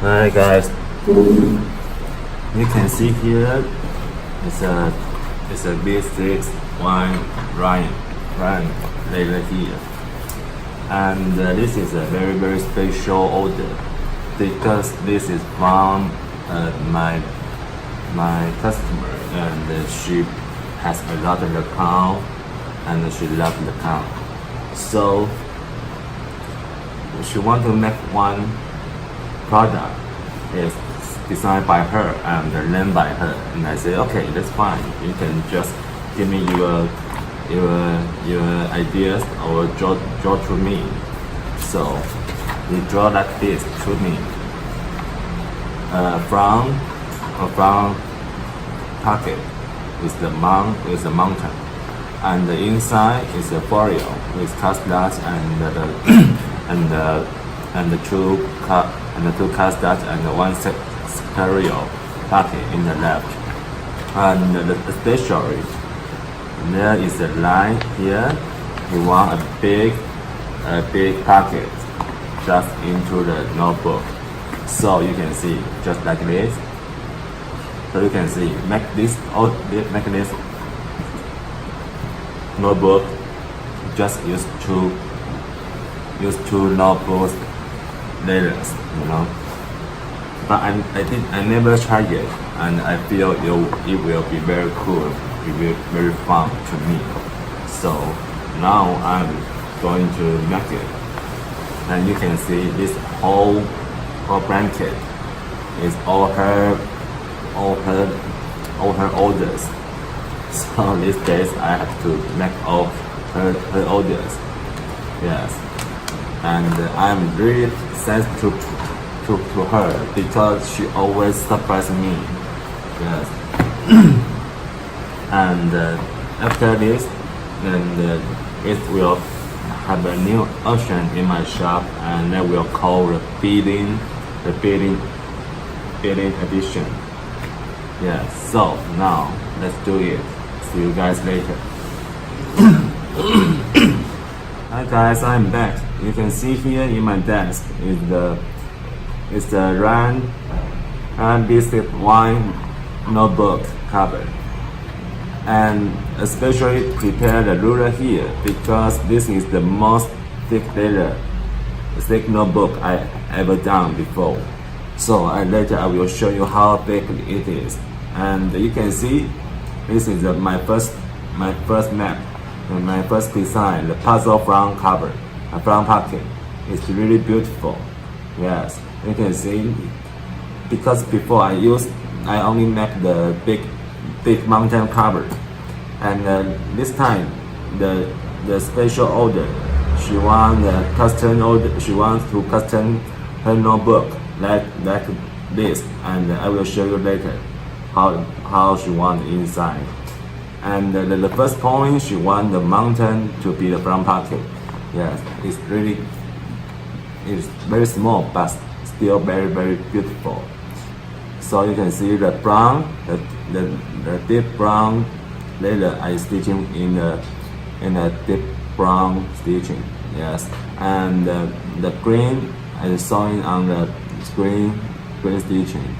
Hi guys, you can see here it's a B6 wine Ryan later here, and this is a very special order because this is from my customer, and she has a lot of LeCow and she loves LeCow, so she want to make one product is designed by her and learned by her, and I say okay, that's fine, you can just give me your ideas or draw to me. So you draw like this to me, from pocket is the mountain, and the inside is a folio with castells and the two castells and one stereo pocket in the left, and the stationery. There is a line here. We want a big pocket just into the notebook. So you can see just like this. So you can see make this notebook. Just use two notebooks letters, you know. But I never tried it, and I feel it will be very cool. It will be very fun to me. So now I'm going to make it, and you can see this whole blanket is all her orders. So these days I have to make all her orders. Yes, and I'm really sensitive to her because she always surprises me. Yes. And after this, then it will have a new option in my shop, and that will call the Beeling Edition. Yeah. So now let's do it. See you guys later. Hi guys, I'm back. You can see here in my desk is the Rand B6 wine notebook cover, and especially prepare the ruler here because this is the most thick notebook I ever done before. So later I will show you how big it is, and you can see this is my first map, my first design, the puzzle front cover, front pocket. It's really beautiful. Yes, you can see because before I only make the big mountain cover, and this time the special order, she wants to custom her notebook like this, and I will show you later how she wants inside. And the first point, she wants the mountain to be the front pocket. Yes, it's very small but still very beautiful. So you can see the brown, the deep brown leather I stitching in a deep brown stitching. Yes, and the green I sewing on the green stitching,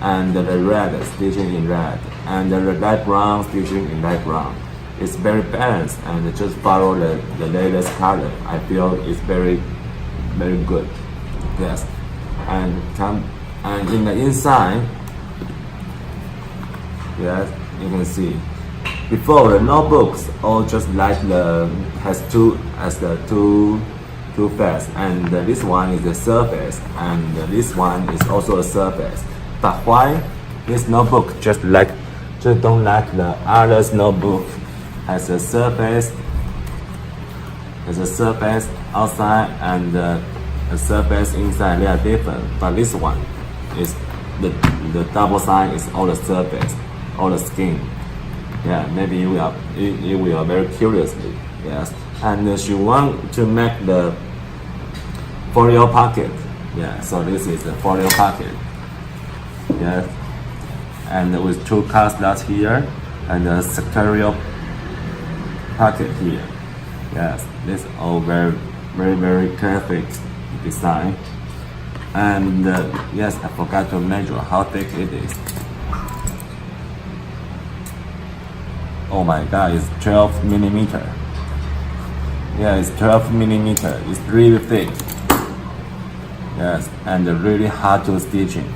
and the red stitching in red, and the light brown stitching in light brown. It's very balanced, and just follow the latest color. I feel it's very good. Yes, and in the inside, yes, you can see before the notebooks all just like has two face, and this one is the surface, and this one is also a surface. But why this notebook just don't like the others notebook has a surface outside and a surface inside? They are different, but this one is the double side is all the surface, all the skin. Yeah, maybe you will very curiously. Yes, and she want to make the folio pocket. Yeah, so this is the folio pocket. Yes, and with two card slots here and a stereo pocket here. Yes, this all very perfect design. And yes, I forgot to measure how thick it is. Oh my god, it's 12 millimeter. Yeah, it's 12 millimeter. It's really thick. Yes, and really hard to stitching.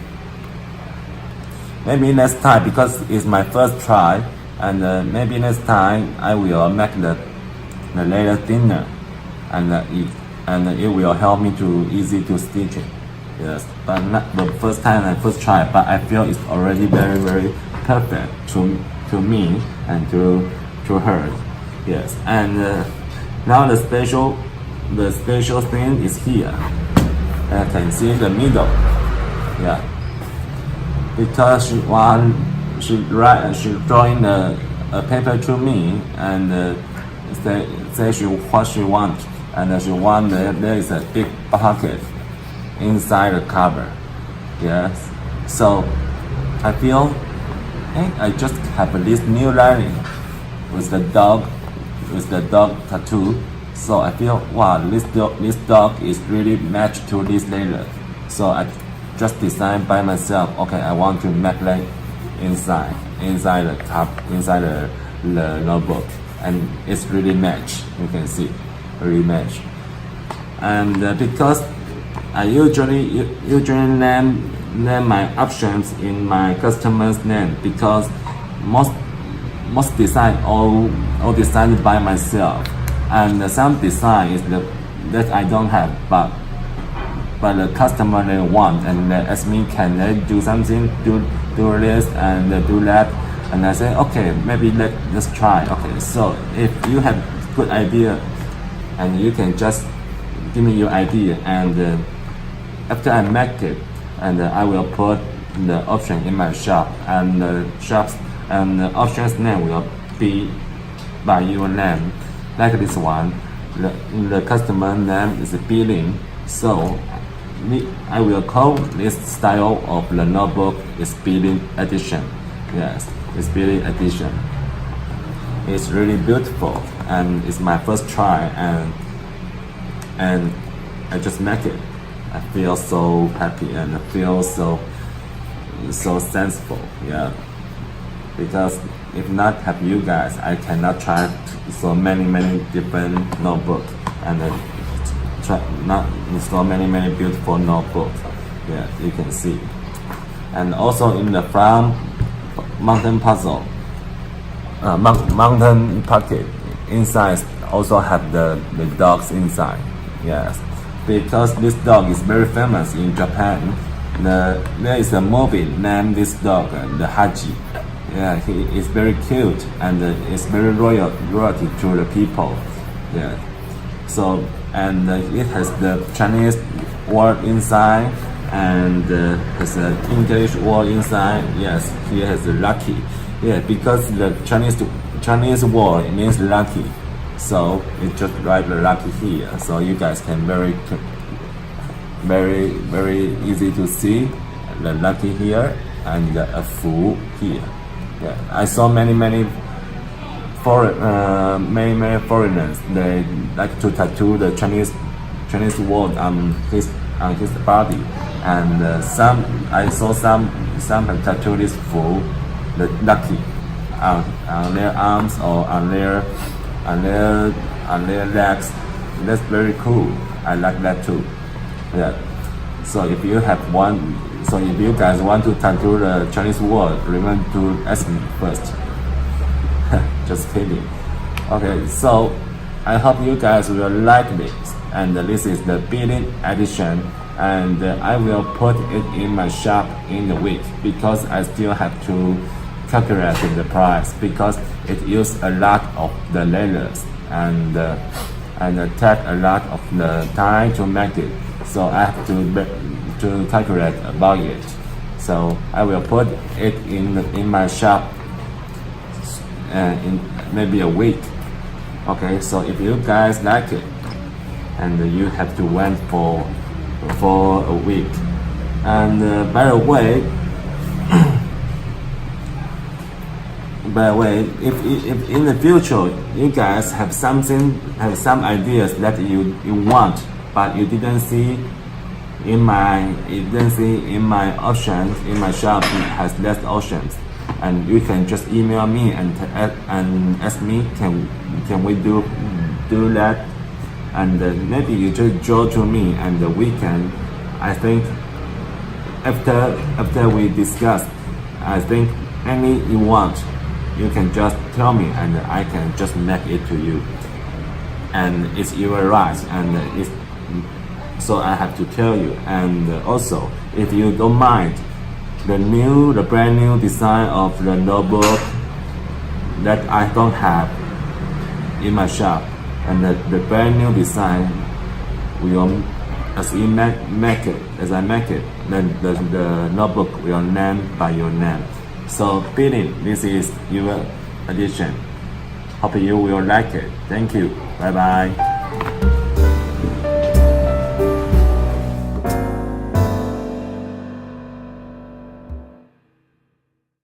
Maybe next time, because it's my first try, and maybe next time I will make the layer thinner, and it will help me to easy to stitch it. Yes, but not the first time I first try, but I feel it's already very perfect to me and to her. Yes, and now the special thing is here. I can see the middle. Yeah, because she drawing a paper to me and say what she wants, and she want there is a big pocket inside the cover. Yes, so I feel, hey, I just have this new lining with the dog tattoo. So I feel, wow, this dog is really matched to this layer. So I just designed by myself. Okay, I want to make like inside the cup, inside the notebook, and it's really matched. You can see, really matched. And because I usually name my options in my customer's name, because most design all designed by myself, and some design is that I don't have, but the customer they want, and they ask me, can they do something, do this and do that, and I say, okay, maybe let's try. Okay, so if you have good idea, and you can just give me your idea, and after I make it, and I will put the option in my shop, and the shops and the options name will be by your name. Like this one, the customer name is Beeling, so I will call this style of the notebook is Beeling Edition. Yes, it's Beeling Edition. It's really beautiful, and it's my first try, and I just make it. I feel so happy, and I feel so sensible. Yeah, because if not have you guys, I cannot try so many different notebooks, and try not so many beautiful notebooks. Yeah, you can see. And also in the front mountain puzzle, mountain pocket inside also have the dogs inside. Yes, because this dog is very famous in Japan. There is a movie named this dog, the Haji. Yeah, he is very cute, and is very royalty to the people. Yeah, so and it has the Chinese word inside, and has an English word inside. Yes, he has the lucky. Yeah, because the Chinese word means lucky, so it just write the lucky here. So you guys can very easy to see the lucky here and a fool here. Yeah, I saw many foreigners. They like to tattoo the Chinese word on his body, and I saw some have tattooed this fool, the lucky, on their arms or on their legs. That's very cool. I like that too. Yeah. So if you have one, so if you guys want to tattoo the Chinese word, remember to ask me first. Just kidding. Okay, so I hope you guys will like this, and this is the Beeling Edition, and I will put it in my shop in a week, because I still have to calculate the price, because it uses a lot of the layers and take a lot of the time to make it. So I have to calculate about it. So I will put it in my shop in maybe a week. Okay, so if you guys like it, and you have to wait for a week. And by the way, if in the future you guys have some ideas that you want, but you didn't see in my agency, in my options, in my shop, it has less options, and you can just email me and ask me, can we do that, and maybe you just draw to me, and we can. I think after we discuss, I think any you want, you can just tell me, and I can just make it to you. And it's your right, and it's so I have to tell you. And also, if you don't mind, the brand new design of the notebook that I don't have in my shop, and the brand new design will, as I make it, then the notebook will name by your name. So Beeling, this is your edition. Hope you will like it. Thank you. Bye bye.